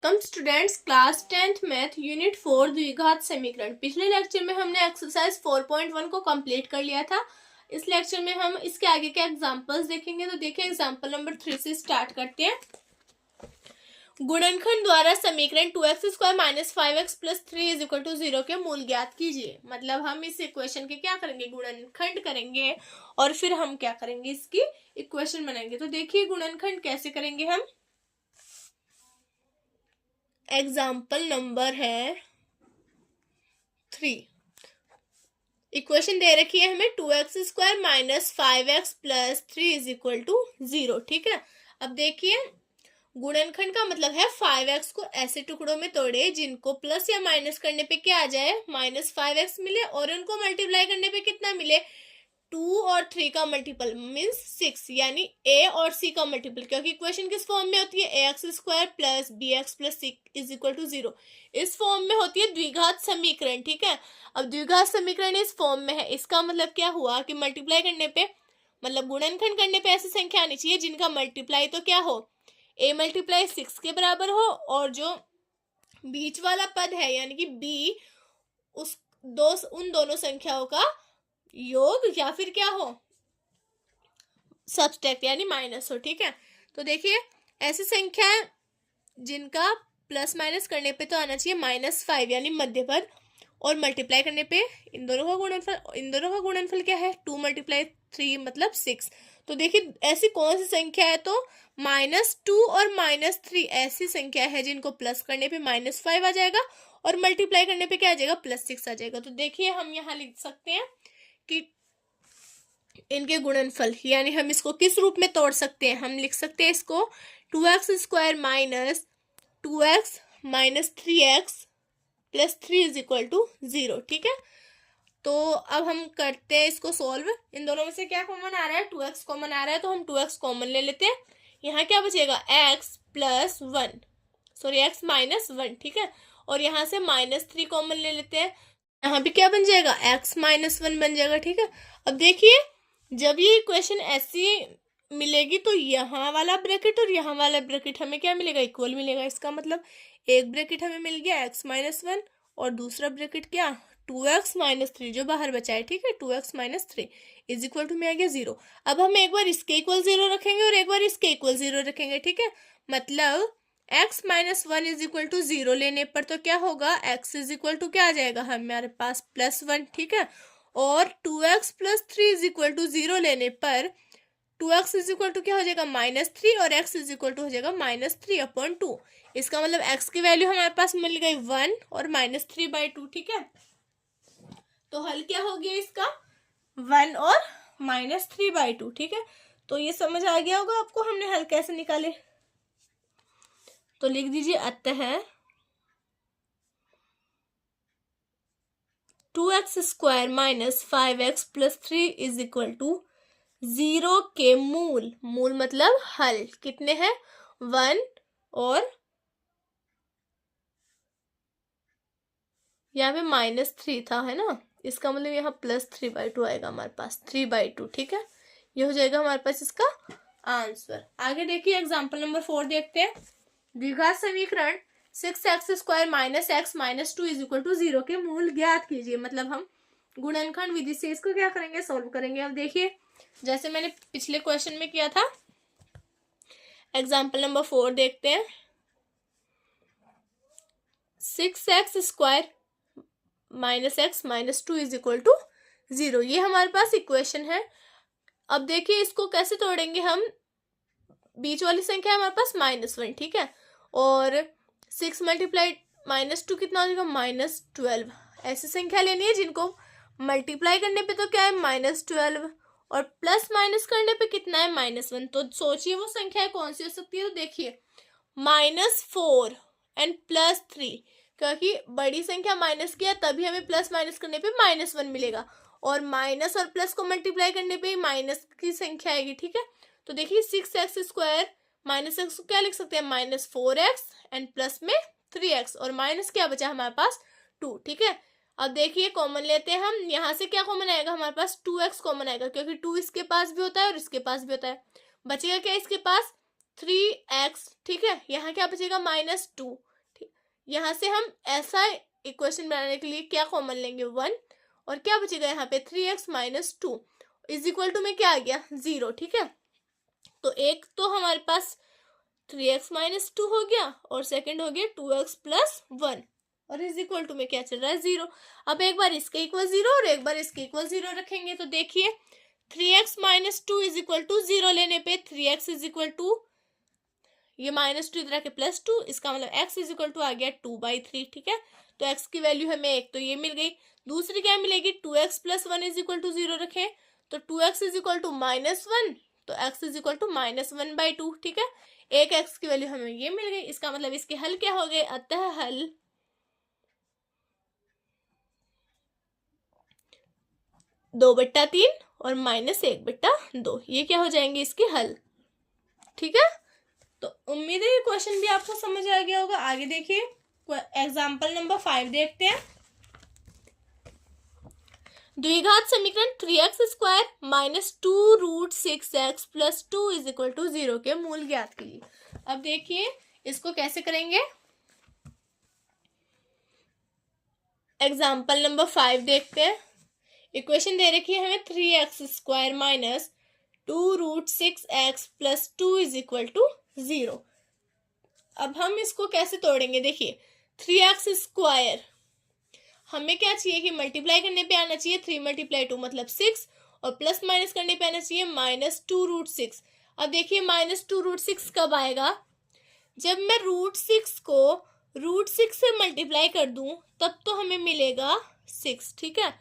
तुम students class 10th math unit 4 द्विघात समीकरण। पिछले लेक्चर में हमने एक्सरसाइज 4.1 को कंप्लीट कर लिया था। इस लेक्चर में हम इसके आगे के एग्जांपल्स देखेंगे। तो देखिए एग्जांपल नंबर 3 से स्टार्ट करते हैं। गुणनखंड द्वारा समीकरण 2x² - 5x + 3 = 0 के मूल ज्ञात कीजिए। मतलब हम इस इक्वेशन के क्या करेंगे, गुणनखंड करेंगे और फिर हम क्या करेंगे, इसकी इक्वेशन बनाएंगे। तो देखिए गुणनखंड कैसे करेंगे हम। एग्जाम्पल नंबर है 3। इक्वेशन दे रखी है हमें 2x² - 5x + 3 = 0। ठीक है, अब देखिए गुणनखंड का मतलब है 5x को ऐसे टुकड़ों में तोड़े जिनको प्लस या माइनस करने पे क्या आ जाए, -5x मिले, और उनको मल्टीप्लाई करने पे कितना मिले, 2 और 3 का मल्टीपल मीन्स 6, यानी a और c का मल्टीपल। क्योंकि इक्वेशन किस फॉर्म में होती है, ax² + bx + c = 0। इस फॉर्म में होती है द्विघात समीकरण। ठीक है, अब द्विघात समीकरण इस फॉर्म में है, इसका मतलब क्या हुआ कि मल्टीप्लाई करने पे, मतलब गुणनखंड करने पे ऐसी संख्या आनी चाहिए जिनका मल्टीप्लाई तो क्या हो, a × 6 के बराबर हो, और जो बीच वाला पद है यानी कि b, उन दोनों संख्याओं का योग या फिर क्या हो, सबट्रैक्ट यानी माइनस हो। ठीक है, तो देखिए ऐसी संख्या जिनका प्लस माइनस करने पे तो आना चाहिए -5 यानी मध्य पद, और मल्टीप्लाई करने पे इन दोनों का गुणनफल क्या है, 2 × 3 मतलब 6। तो देखिए ऐसी कौन सी संख्या है, तो -2 और -3 ऐसी संख्या है जिनको प्लस करने पे -5 आ जाएगा और मल्टीप्लाई करने पे क्या आ जाएगा, +6 आ जाएगा। तो देखिए हम यहाँ लिख सकते हैं कि इनके गुणनफल, यानी हम इसको किस रूप में तोड़ सकते हैं, हम लिख सकते हैं इसको 2x² - 2x - 3x + 3 = 0। ठीक है, तो अब हम करते हैं इसको सोल्व। इन दोनों में से क्या कॉमन आ रहा है, 2x कॉमन आ रहा है, तो हम 2x कॉमन ले लेते हैं। यहाँ क्या बचेगा, x + 1 सॉरी x - 1। ठीक है, और यहाँ से -3 कॉमन ले लेते हैं, यहाँ भी क्या बन जाएगा, x - 1 बन जाएगा। ठीक है, अब देखिए जब ये इक्वेशन ऐसी मिलेगी तो यहाँ वाला ब्रैकेट और यहाँ वाला ब्रैकेट हमें क्या मिलेगा, इक्वल मिलेगा। इसका मतलब एक ब्रैकेट हमें मिल गया x - 1 और दूसरा ब्रैकेट क्या, 2x - 3 जो बाहर बचा है। ठीक है, 2x - 3 = में आ गया 0। अब हम एक बार इसके इक्वल 0 रखेंगे और एक बार इसके इक्वल 0 रखेंगे। ठीक है, मतलब x - 1 = 0 लेने पर तो क्या होगा, x = क्या आ जाएगा हमारे पास, +1। ठीक है, और 2x + 3 = 0 लेने पर 2x = क्या हो जाएगा, -3, और x = हो जाएगा -3/2। इसका मतलब x की वैल्यू हमारे पास मिल गई 1 और -3/2। ठीक है, तो हल क्या हो गया इसका, 1 और -3/2। ठीक है, तो ये समझ आ गया होगा आपको हमने हल कैसे निकाले। तो लिख दीजिए अतः 2x² - 5x + 3 = 0 के मूल मतलब हल कितने हैं, 1 और यहाँ पे -3 था, है ना, इसका मतलब यहाँ +3/2 आएगा हमारे पास, 3/2। ठीक है, ये हो जाएगा हमारे पास इसका आंसर। आगे देखिए एग्जांपल नंबर 4 देखते हैं। द्विघात समीकरण 6x² - x - 2 = 0 के मूल ज्ञात कीजिए। मतलब हम गुणनखंड विधि से इसको क्या करेंगे, सोल्व करेंगे। अब देखिए जैसे मैंने पिछले क्वेश्चन में किया था, एग्जाम्पल नंबर 4 देखते हैं। 6x² - x - 2 = 0, ये हमारे पास इक्वेशन है। अब देखिए इसको कैसे तोड़ेंगे हम, बीच वाली संख्या है हमारे पास -1। ठीक है, और 6 × -2 कितना हो जाएगा, -12। ऐसी संख्या लेनी है जिनको मल्टीप्लाई करने पे तो क्या है, -12, और प्लस माइनस करने पे कितना है, -1। तो सोचिए वो संख्या कौन सी हो सकती है। तो देखिए -4 एंड +3, क्योंकि बड़ी संख्या माइनस किया तभी हमें प्लस माइनस करने पे -1 मिलेगा, और माइनस और प्लस को मल्टीप्लाई करने पे माइनस की संख्या आएगी। ठीक है, तो देखिए 6x² -x को क्या लिख सकते हैं, -4x एंड प्लस में 3x, और माइनस क्या बचा हमारे पास, 2। ठीक है, अब देखिए कॉमन लेते हैं हम, यहाँ से क्या कॉमन आएगा हमारे पास, 2x कॉमन आएगा, क्योंकि 2 इसके पास भी होता है और इसके पास भी होता है। बचेगा क्या इसके पास, 3x। ठीक है, यहाँ क्या बचेगा, -2, यहाँ से हम ऐसा इक्वेशन बनाने के लिए क्या कॉमन लेंगे, 1, और क्या बचेगा यहाँ पे 3x minus 2 is equal to में क्या आ गया 0, ठीक है। तो एक तो हमारे पास 3x माइनस 2 हो गया और सेकंड हो गया 2x प्लस 1 और इज इक्वल टू में क्या चल रहा है 0। अब एक बार इसके इक्वल 0 और एक बार इसके इक्वल 0 रखेंगे तो देखिए 3x minus 2 is equal to 0 लेने पे 3x इज इक्वल टू ये -2 इधर आके +2, इसका मतलब x इज इक्वल टू आ गया 2/3, ठीक है। तो x की वैल्यू हमें एक तो ये मिल गई, दूसरी क्या मिलेगी 2x plus 1 is equal to 0 रखें तो 2x इज इक्वल टू -1 तो x इज इक्वल टू -1/2, ठीक है। एक x की वैल्यू हमें ये मिल गई, इसका मतलब इसके हल क्या हो गए, अतः हल 2/3 और -1/2, ये क्या हो जाएंगे इसके हल, ठीक है। तो उम्मीद है ये क्वेश्चन भी आपको समझ आ गया होगा। आगे देखिए एग्जाम्पल नंबर 5 देखते हैं। द्विघात समीकरण 3x² minus 2√6x plus 2 is equal to 0 के मूल ज्ञात कीजिए। अब देखिए इसको कैसे करेंगे, एग्जाम्पल नंबर 5 देखते हैं। इक्वेशन दे रखी है हमें 3x² minus 2√6x plus 2 is equal to 0। अब हम इसको कैसे तोड़ेंगे, देखिए 3x² हमें क्या चाहिए कि मल्टीप्लाई करने पे आना चाहिए 3 × 2 मतलब 6 और प्लस माइनस करने पे आना चाहिए -2√6। अब देखिए -2√6 कब आएगा, जब मैं √6 को √6 से मल्टीप्लाई कर दूं तब तो हमें मिलेगा 6, ठीक है।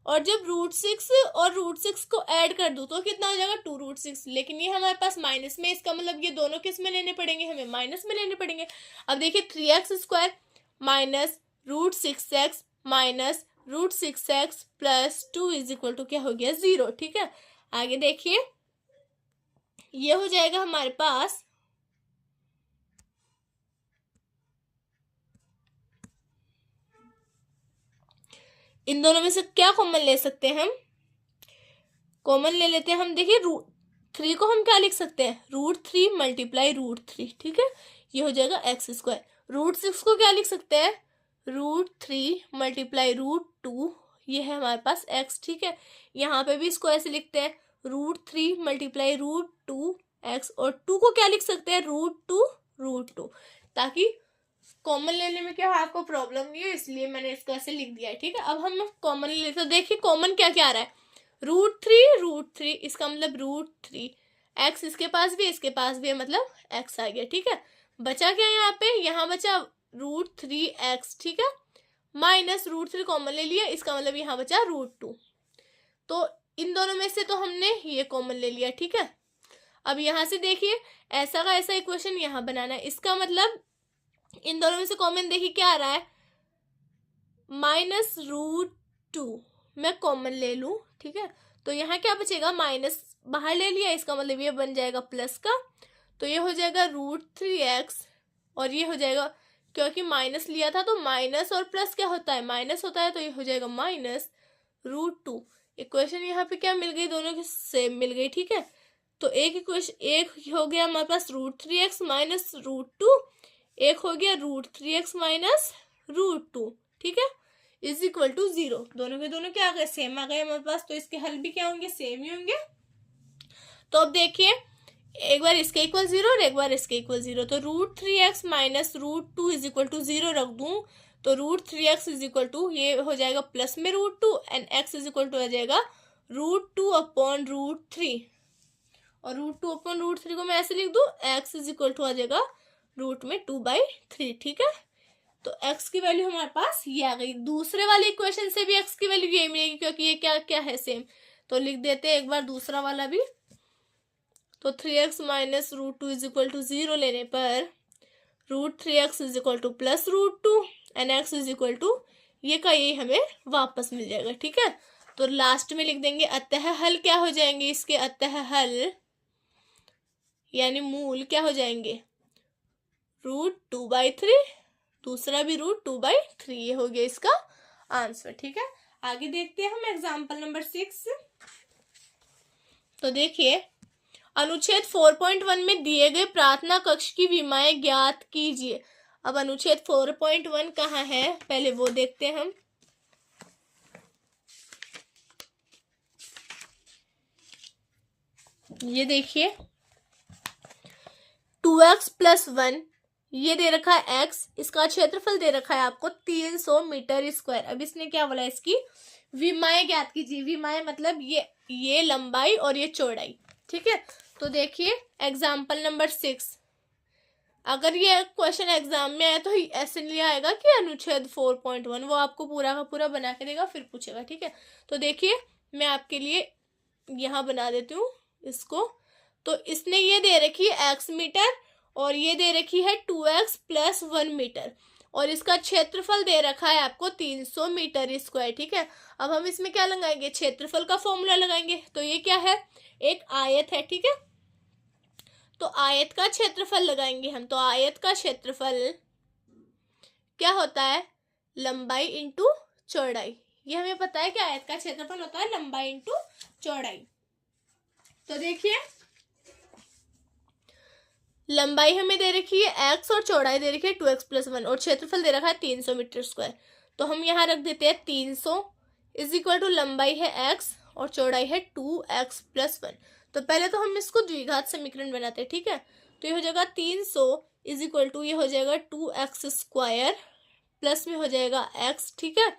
और जब √6 और √6 को ऐड कर दूं तो कितना हो जाएगा 2√6, लेकिन ये हमारे पास माइनस में, इसका मतलब ये दोनों किस में लेने पड़ेंगे, हमें माइनस में लेने पड़ेंगे। अब देखिए 3x² minus √6x minus √6x plus 2 is equal to क्या हो गया 0, ठीक है। आगे देखिए ये हो जाएगा हमारे पास इन दोनों में से क्या कॉमन ले सकते हैं, हम कॉमन ले लेते हैं हम। देखिए √3 को हम क्या लिख सकते हैं, √3 मल्टीप्लाई √3, ठीक है, ये हो जाएगा x²। √6 को क्या लिख सकते हैं, √3 मल्टीप्लाई √2, ये है हमारे पास x, ठीक है। यहाँ पे भी इसको ऐसे लिखते हैं √3 मल्टीप्लाई √2x और 2 को क्या लिख सकते हैं √2, ताकि कॉमन लेने में क्या आपको प्रॉब्लम नहीं है, इसलिए मैंने इसको ऐसे लिख दिया है, ठीक है। अब हम कॉमन ले लेते, तो देखिए कॉमन क्या क्या आ रहा है, √3, इसका मतलब √3, x इसके पास भी इसके पास भी है मतलब x आ गया, ठीक है। बचा क्या यहाँ पे, यहाँ बचा √3x, ठीक है, माइनस √3 कॉमन ले लिया, इसका मतलब यहाँ बचा √2। तो इन दोनों में से तो हमने ये कॉमन ले लिया, ठीक है। अब यहाँ से देखिए ऐसा का ऐसा इक्वेशन यहाँ बनाना है, इसका मतलब इन दोनों में से कॉमन देखिए क्या आ रहा है, -√2 मैं कॉमन ले लूं, ठीक है। तो यहाँ क्या बचेगा, माइनस बाहर ले लिया, इसका मतलब ये बन जाएगा प्लस का, तो ये हो जाएगा √3x और ये हो जाएगा, क्योंकि माइनस लिया था तो माइनस और प्लस क्या होता है, माइनस होता है, तो ये हो जाएगा -√2। इक्वेशन यहाँ पे क्या मिल गई, दोनों की सेम मिल गई, ठीक है। तो एक इक्वेशन एक हो गया हमारे पास √3x माइनस √2, एक हो गया √3x माइनस √2, ठीक है, इज इक्वल टू 0। दोनों के दोनों क्या आ गए, सेम आ गए हमारे पास, तो इसके हल भी क्या होंगे, सेम ही होंगे। तो अब देखिए एक बार इसके इक्वल 0 और एक बार इसके इक्वल 0, तो √3x minus √2 is equal to 0 रख दूं तो √3x इज इक्वल टू ये हो जाएगा प्लस में √2 and x is equal to आ जाएगा √2 अपॉन √3, और √2 अपॉन √3 को मैं ऐसे लिख दूं, x इज इक्वल टू आ जाएगा रूट में 2/3, ठीक है। तो x की वैल्यू हमारे पास ये आ गई। दूसरे वाले इक्वेशन से भी x की वैल्यू यही मिलेगी क्योंकि ये क्या क्या है सेम, तो लिख देते हैं एक बार दूसरा वाला भी। तो 3x minus √2 is equal to 0 लेने पर √3x is equal to plus √2 and x is equal to ये का ये हमें वापस मिल जाएगा, ठीक है। तो लास्ट में लिख देंगे अतः हल क्या हो जाएंगे इसके, अतः हल यानी मूल क्या हो जाएंगे √2/3, दूसरा भी √2/3, ये हो गया इसका आंसर, ठीक है। आगे देखते हैं हम एग्जाम्पल नंबर 6। तो देखिए अनुच्छेद 4.1 में दिए गए प्रार्थना कक्ष की विमाएं ज्ञात कीजिए। अब अनुच्छेद 4.1 कहाँ है, पहले वो देखते हैं हम। ये देखिए 2x + 1 ये दे रखा है x, इसका क्षेत्रफल दे रखा है आपको 300 मीटर स्क्वायर। अब इसने क्या बोला, इसकी विमाएं ज्ञात कीजिए। विमाएं मतलब ये लंबाई और ये चौड़ाई, ठीक है। तो देखिए एग्जाम्पल नंबर 6, अगर ये क्वेश्चन एग्जाम में आया तो ऐसे नहीं आएगा कि अनुच्छेद 4.1, वो आपको पूरा का पूरा बना के देगा फिर पूछेगा, ठीक है। तो देखिए मैं आपके लिए यहाँ बना देती हूँ इसको। तो इसने ये दे रखी है x मीटर और ये दे रखी है 2x + 1 मीटर और इसका क्षेत्रफल दे रखा है आपको 300 मीटर स्क्वायर, ठीक है। अब हम इसमें क्या लगाएंगे, क्षेत्रफल का फॉर्मूला लगाएंगे। तो ये क्या है, एक आयत है, ठीक है। तो आयत का क्षेत्रफल लगाएंगे हम। तो आयत का क्षेत्रफल क्या होता है, लंबाई इंटू चौड़ाई। ये हमें पता है कि आयत का क्षेत्रफल होता है लंबाई इंटू चौड़ाई। तो देखिए लंबाई हमें दे रखी है x और चौड़ाई दे रखी है 2x + 1 और क्षेत्रफल दे रखा है 300 मीटर स्क्वायर। तो हम यहाँ रख देते हैं 300 = लंबाई है x और चौड़ाई है 2x + 1। तो पहले तो हम इसको द्विघात समीकरण बनाते हैं, ठीक है। तो ये हो जाएगा 300 = ये हो जाएगा 2x² प्लस में हो जाएगा x, ठीक है।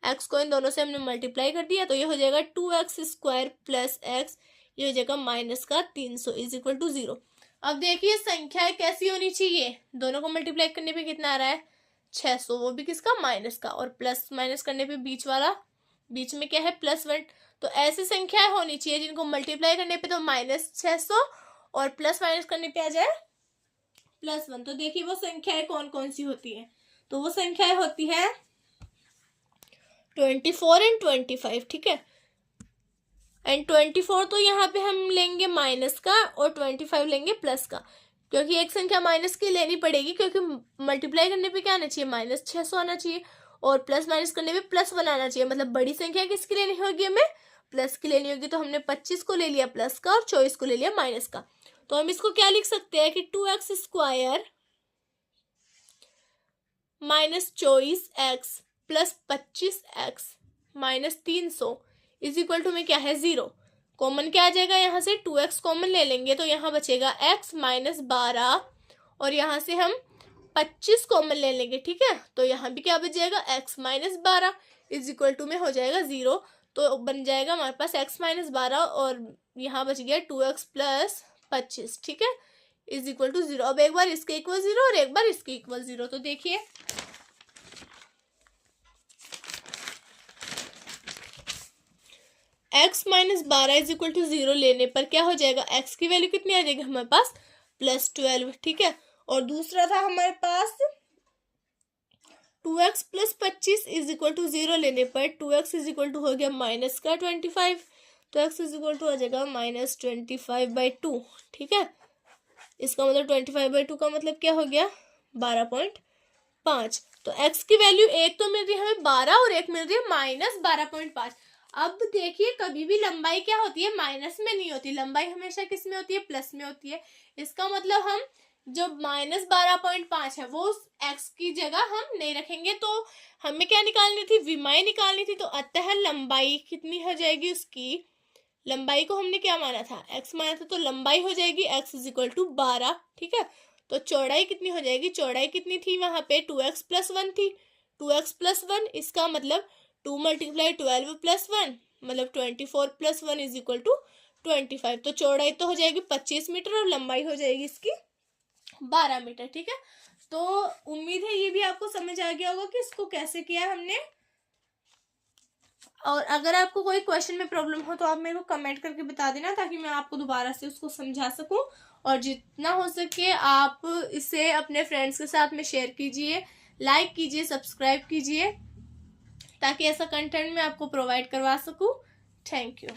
x को इन दोनों से हमने मल्टीप्लाई कर दिया तो ये हो जाएगा 2x² + x, ये हो जाएगा -300 = 0। अब देखिए संख्या कैसी होनी चाहिए, दोनों को मल्टीप्लाई करने पे कितना आ रहा है 600, वो भी किसका, माइनस का, और प्लस माइनस करने पे बीच में क्या है +1। तो ऐसी संख्याएं होनी चाहिए जिनको मल्टीप्लाई करने पे तो -600 और प्लस माइनस करने पे आ जाए +1। तो देखिए वो संख्याएं कौन कौन सी होती है, तो वो संख्याएं होती है 24 और 25, ठीक है। एंड 24 तो यहाँ पे हम लेंगे माइनस का और 25 लेंगे प्लस का, क्योंकि एक संख्या माइनस की लेनी पड़ेगी, क्योंकि मल्टीप्लाई करने पे क्या आना चाहिए, -600 आना चाहिए और प्लस माइनस करने पे +1 आना चाहिए। मतलब बड़ी संख्या किसकी लेनी होगी, हमें प्लस की लेनी होगी। तो हमने 25 को ले लिया प्लस का और 24 को ले लिया माइनस का। तो हम इसको क्या लिख सकते हैं कि 2x² - 24x + 25x - 300 में क्या है 0। कॉमन क्या आ जाएगा, यहाँ से 2x कॉमन ले लेंगे तो यहाँ बचेगा x - 12 और यहाँ से हम 25 कॉमन ले लेंगे, ठीक है। तो यहाँ भी क्या बच जाएगा x - 12 में हो जाएगा 0। तो बन जाएगा हमारे पास x - 12 और यहाँ बच गया 2x + 25, ठीक है, = 0। अब एक बार इसके इक्वल 0 और एक बार इसके इक्वल 0। तो देखिए x - 12 = 0 लेने पर क्या हो जाएगा, x की वैल्यू कितनी आ जाएगी हमारे पास +12, ठीक है। और दूसरा था हमारे पास 2x + 25 = 0 लेने पर 2x = हो गया -25, तो x = आ जाएगा -25/2, ठीक है। इसका मतलब 25/2 का मतलब क्या हो गया 12.5। तो x की वैल्यू एक तो मिल रही है हमें 12 और एक मिल रही है -12.5। अब देखिए कभी भी लंबाई क्या होती है, माइनस में नहीं होती, लंबाई हमेशा किस में होती है, प्लस में होती है। इसका मतलब हम जो -12.5 है वो उस x की जगह हम नहीं रखेंगे। तो हमें क्या निकालनी थी, विमाएं निकालनी थी। तो अतः लंबाई कितनी हो जाएगी, उसकी लंबाई को हमने क्या माना था, x माना था, तो लंबाई हो जाएगी x = 12, ठीक है। तो चौड़ाई कितनी हो जाएगी, चौड़ाई कितनी थी वहां पे 2x + 1 थी, 2x + 1, इसका मतलब 2 × 12 + 1 मतलब 24 + 1 = 25। तो चौड़ाई तो हो जाएगी 25 मीटर और लंबाई हो जाएगी इसकी 12 मीटर, ठीक है। तो उम्मीद है ये भी आपको समझ आ गया होगा कि इसको कैसे किया है हमने। और अगर आपको कोई क्वेश्चन में प्रॉब्लम हो तो आप मेरे को कमेंट करके बता देना, ताकि मैं आपको दोबारा से उसको समझा सकूं। और जितना हो सके आप इसे अपने फ्रेंड्स के साथ में शेयर कीजिए, लाइक कीजिए, सब्सक्राइब कीजिए, ताकि ऐसा कंटेंट मैं आपको प्रोवाइड करवा सकूं। Thank you.